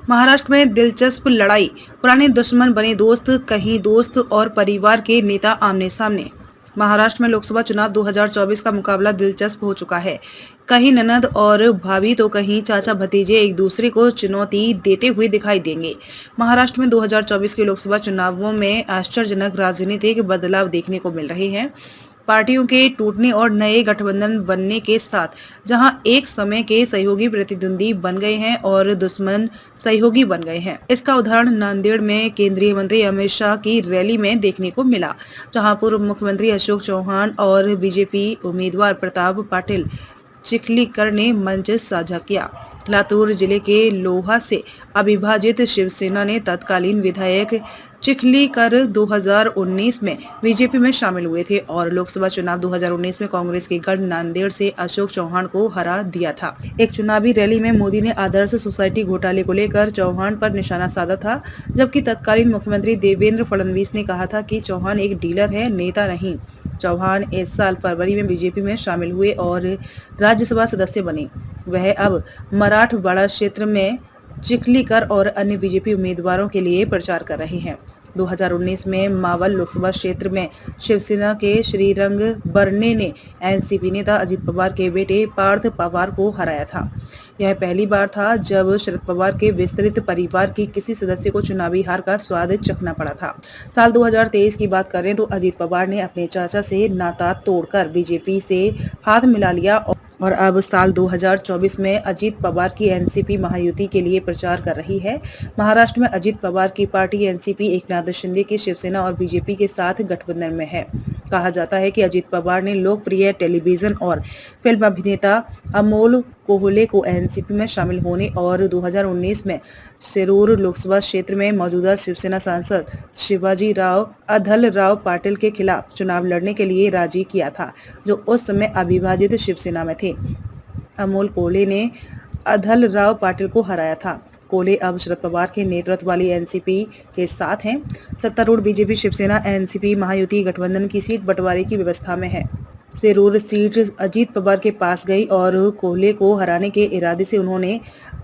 महाराष्ट्र में दिलचस्प लड़ाई, पुराने दुश्मन बने दोस्त, कहीं दोस्त और परिवार के नेता आमने सामने। महाराष्ट्र में लोकसभा चुनाव 2024 का मुकाबला दिलचस्प हो चुका है। कहीं ननद और भाभी तो कहीं चाचा भतीजे एक दूसरे को चुनौती देते हुए दिखाई देंगे। महाराष्ट्र में 2024 के लोकसभा चुनावों में आश्चर्यजनक राजनीतिक बदलाव देखने को मिल रहे हैं। पार्टियों के टूटने और नए गठबंधन बनने के साथ जहां एक समय के सहयोगी प्रतिद्वंदी बन गए हैं और दुश्मन सहयोगी बन गए हैं। इसका उदाहरण नांदेड़ में केंद्रीय मंत्री अमित शाह की रैली में देखने को मिला, जहां पूर्व मुख्यमंत्री अशोक चौहान और बीजेपी उम्मीदवार प्रताप पाटिल चिखलीकर ने मंच साझा किया। लातूर जिले के लोहा से अविभाजित शिवसेना ने तत्कालीन विधायक चिखलीकर 2019 में बीजेपी में शामिल हुए थे और लोकसभा चुनाव 2019 में कांग्रेस के गढ़ नांदेड़ से अशोक चौहान को हरा दिया था। एक चुनावी रैली में मोदी ने आदर्श सोसाइटी घोटाले को लेकर चौहान पर निशाना साधा था, जबकि तत्कालीन मुख्यमंत्री देवेंद्र फडणवीस ने कहा था कि चौहान एक डीलर है, नेता नहीं। चौहान इस साल फरवरी में बीजेपी में शामिल हुए और राज्यसभा सदस्य बने। वह अब मराठवाड़ा क्षेत्र में चिखलीकर और अन्य बीजेपी उम्मीदवारों के लिए प्रचार कर रहे हैं। 2019 में मावल लोकसभा क्षेत्र में शिवसेना के श्रीरंग बरने ने एनसीपी नेता अजित पवार के बेटे पार्थ पवार को हराया था। यह पहली बार था जब शरद पवार के विस्तृत परिवार की किसी सदस्य को चुनावी हार का स्वाद चखना पड़ा था। साल 2023 की बात करें तो अजित पवार ने अपने चाचा से नाता तोड़कर बीजेपी से हाथ मिला लिया और अब साल 2024 में अजित पवार की एनसीपी महायुति के लिए प्रचार कर रही है। महाराष्ट्र में अजित पवार की पार्टी एनसीपी एकनाथ शिंदे की शिवसेना और बीजेपी के साथ गठबंधन में है। कहा जाता है कि अजित पवार ने लोकप्रिय टेलीविजन और फिल्म अभिनेता अमोल कोहले को एनसीपी में शामिल होने और 2019 में सिरूर लोकसभा क्षेत्र में मौजूदा शिवसेना सांसद शिवाजी राव अधल राव पाटिल के खिलाफ चुनाव लड़ने के लिए राजी किया था, जो उस समय अविभाजित शिवसेना में थे। अमोल कोहले ने अधल राव पाटिल को हराया था। कोहले अब शरद पवार के नेतृत्व वाली एनसीपी के साथ हैं। सत्तारूढ़ बीजेपी शिवसेना एनसीपी महायुति गठबंधन की सीट बंटवारे की व्यवस्था में है। सिरूर सीट अजीत पवार के पास गई और कोहले को हराने के इरादे से उन्होंने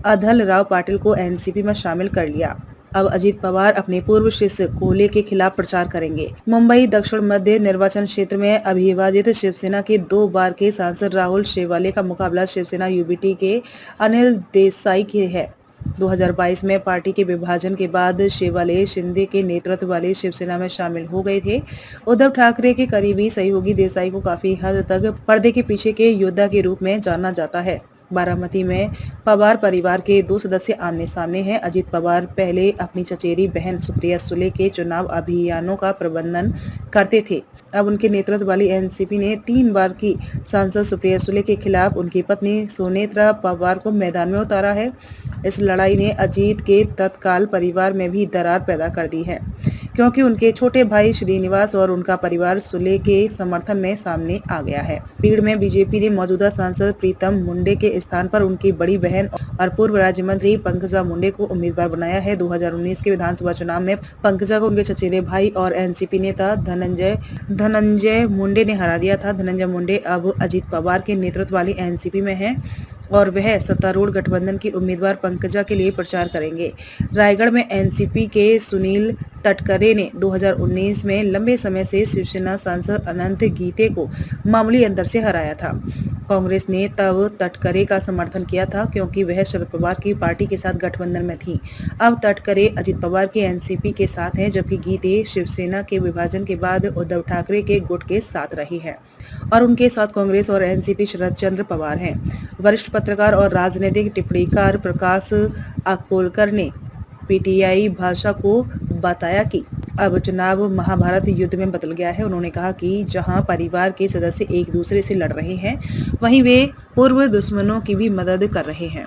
अधल राव पाटिल को एनसीपी में शामिल कर लिया। अब अजीत पवार अपने पूर्व शिष्य कोहले के खिलाफ प्रचार करेंगे। मुंबई दक्षिण मध्य निर्वाचन क्षेत्र में अविभाजित शिवसेना के 2 बार के सांसद राहुल शेवाले का मुकाबला शिवसेना यूबीटी के अनिल देसाई के है। 2022 में पार्टी के विभाजन के बाद शेवाले शिंदे के नेतृत्व वाली शिवसेना में शामिल हो गए थे। उद्धव ठाकरे के करीबी सहयोगी देसाई को काफी हद तक पर्दे के पीछे के योद्धा के रूप में जाना जाता है। बारामती में पवार परिवार के 2 सदस्य आमने सामने हैं। अजित पवार पहले अपनी चचेरी बहन सुप्रिया सुले के चुनाव अभियानों का प्रबंधन करते थे। अब उनके नेतृत्व वाली एनसीपी ने 3 बार की सांसद सुप्रिया सुले के खिलाफ उनकी पत्नी सुनेत्रा पवार को मैदान में उतारा है। इस लड़ाई ने अजीत के तत्काल परिवार में भी दरार पैदा कर दी है, क्योंकि उनके छोटे भाई श्रीनिवास और उनका परिवार सुले के समर्थन में सामने आ गया है। भीड़ में बीजेपी ने मौजूदा सांसद प्रीतम मुंडे के स्थान पर उनकी बड़ी बहन और पूर्व राज्य मंत्री पंकजा मुंडे को उम्मीदवार बनाया है। 2019 के विधानसभा चुनाव में पंकजा को उनके चचेरे भाई और एनसीपी नेता धनंजय मुंडे ने हरा दिया था। धनंजय मुंडे अब अजित पवार के नेतृत्व वाली एनसीपी में हैं और वह सत्तारूढ़ गठबंधन की उम्मीदवार पंकजा के लिए प्रचार करेंगे। रायगढ़ में एनसीपी के सुनील तटकरे ने 2019 में लंबे समय से शिवसेना सांसद अनंत गीते को मामूली अंतर से हराया था। कांग्रेस ने तब तटकरे का समर्थन किया था, क्योंकि वह शरद पवार की पार्टी के साथ गठबंधन में थी। अब तटकरे अजित पवार के एनसीपी के साथ हैं, जबकि गीते शिवसेना के विभाजन के बाद उद्धव ठाकरे के गुट के साथ रही है और उनके साथ कांग्रेस और एनसीपी शरद चंद्र पवार हैं। वरिष्ठ पत्रकार और राजनीतिक टिप्पणीकार प्रकाश अकोलकर ने पीटीआई भाषा को बताया कि अब चुनाव महाभारत युद्ध में बदल गया है। उन्होंने कहा कि जहां परिवार के सदस्य एक दूसरे से लड़ रहे हैं, वहीं वे पूर्व दुश्मनों की भी मदद कर रहे हैं।